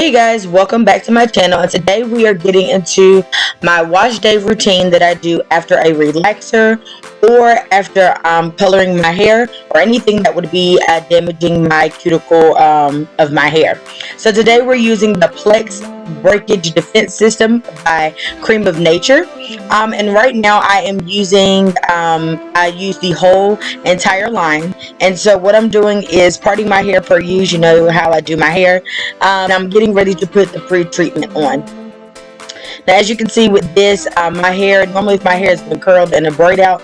Hey you guys, welcome back to my channel, and today we are getting into my wash day routine that I do after a relaxer or after coloring my hair or anything that would be damaging my cuticle of my hair. So today we're using the Plex Breakage Defense System by Crème of Nature, and right now I am using I use the whole entire line. And so what I'm doing is parting my hair per use. You know how I do my hair. I'm getting ready to put the pre-treatment on. Now, as you can see with this, my hair, normally if my hair has been curled and a braid out,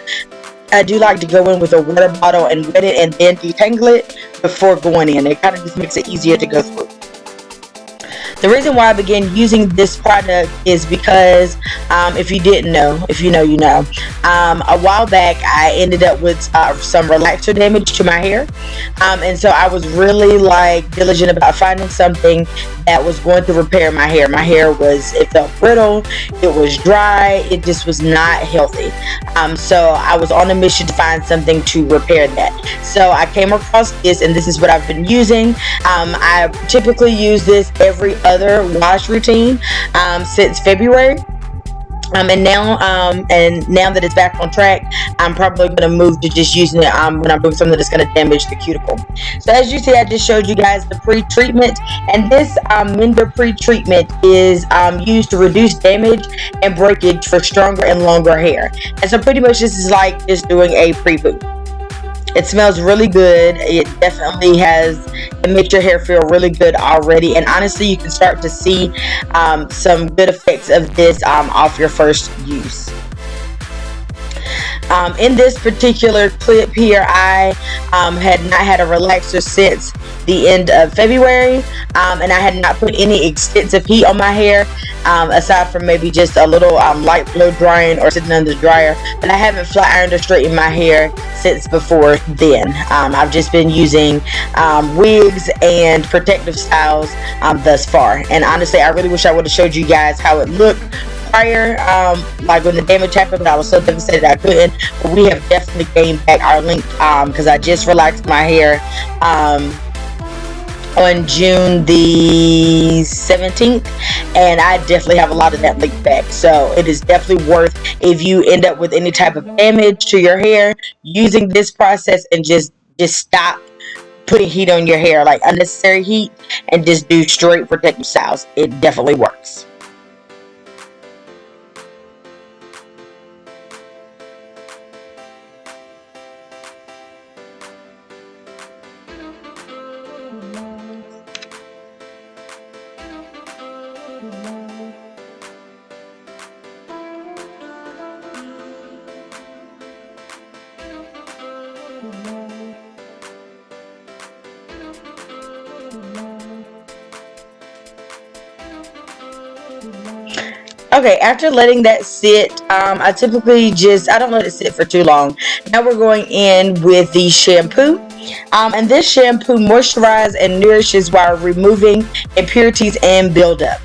I do like to go in with a water bottle and wet it and then detangle it before going in. It kind of just makes it easier to go through. The reason why I began using this product is because if you didn't know, if you know, you know. A while back I ended up with some relaxer damage to my hair, and so I was really diligent about finding something that was going to repair my hair. My hair it felt brittle, it was dry, it just was not healthy. So I was on a mission to find something to repair that. So I came across this, and this is what I've been using. I typically use this every other wash routine since February. And now that it's back on track, I'm probably going to move to just using it when I'm doing something that's going to damage the cuticle. So as you see, I just showed you guys the pre-treatment, and this Mender pre-treatment is used to reduce damage and breakage for stronger and longer hair. And so pretty much this is like just doing a pre-boot. It smells really good. It definitely it makes your hair feel really good already. And honestly, you can start to see some good effects of this off your first use. In this particular clip here, I had not had a relaxer since the end of February, and I had not put any extensive heat on my hair, aside from maybe just a little light blow drying or sitting under the dryer. But I haven't flat ironed or straightened my hair since before then. I've just been using wigs and protective styles thus far. And honestly, I really wish I would have showed you guys how it looked prior, like when the damage happened, but I was so devastated I couldn't. But we have definitely gained back our length because I just relaxed my hair on June the 17th, and I definitely have a lot of that length back. So it is definitely worth, if you end up with any type of damage to your hair, using this process and just stop putting heat on your hair, like unnecessary heat, and just do straight protective styles. It definitely works. Okay, after letting that sit, I typically I don't let it sit for too long. Now we're going in with the shampoo. And this shampoo moisturizes and nourishes while removing impurities and buildup.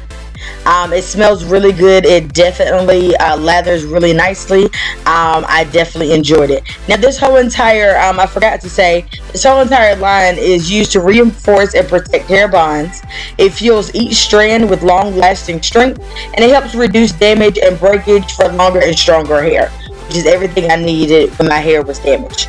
It smells really good. It definitely lathers really nicely. I definitely enjoyed it. Now this whole entire, I forgot to say, this whole entire line is used to reinforce and protect hair bonds. It fuels each strand with long-lasting strength, and it helps reduce damage and breakage for longer and stronger hair, which is everything I needed when my hair was damaged.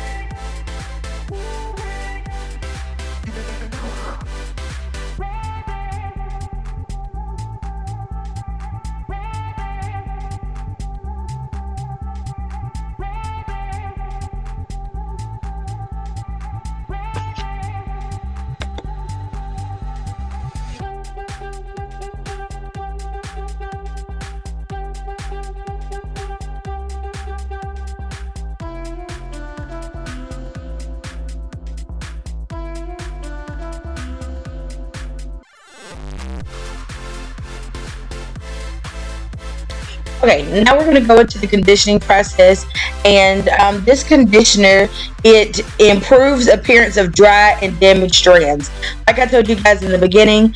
Okay, now we're going to go into the conditioning process, and this conditioner, it improves appearance of dry and damaged strands. Like I told you guys in the beginning,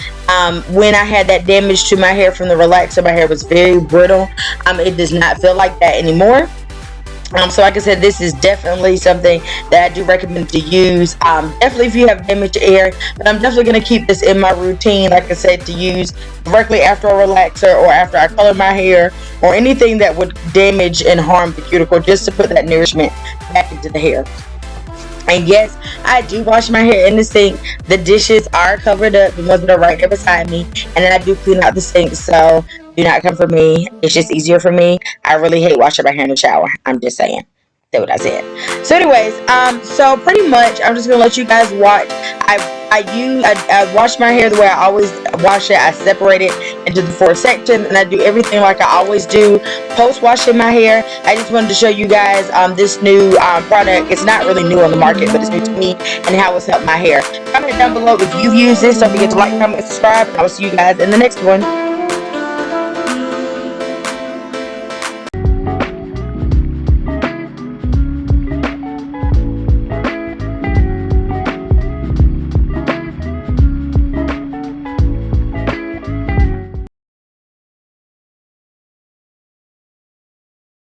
when I had that damage to my hair from the relaxer, my hair was very brittle. It does not feel like that anymore. So like I said, this is definitely something that I do recommend to use. Definitely if you have damaged hair, but I'm definitely going to keep this in my routine, like I said, to use directly after a relaxer or after I color my hair or anything that would damage and harm the cuticle, just to put that nourishment back into the hair. And yes, I do wash my hair in the sink. The dishes are covered up, the ones that are right there beside me. And then I do clean out the sink. So do not come for me. It's just easier for me. I really hate washing my hair in the shower. I'm just saying. That's what I said. So anyways, so pretty much I'm just gonna let you guys watch. I wash my hair the way I always wash it. I separate it into the four sections, and I do everything like I always do post washing my hair. I just wanted to show you guys this new product. It's not really new on the market, but it's new to me and how it's helped my hair. Comment down below if you've used this. Don't forget to like, comment, and subscribe, and I will see you guys in the next one.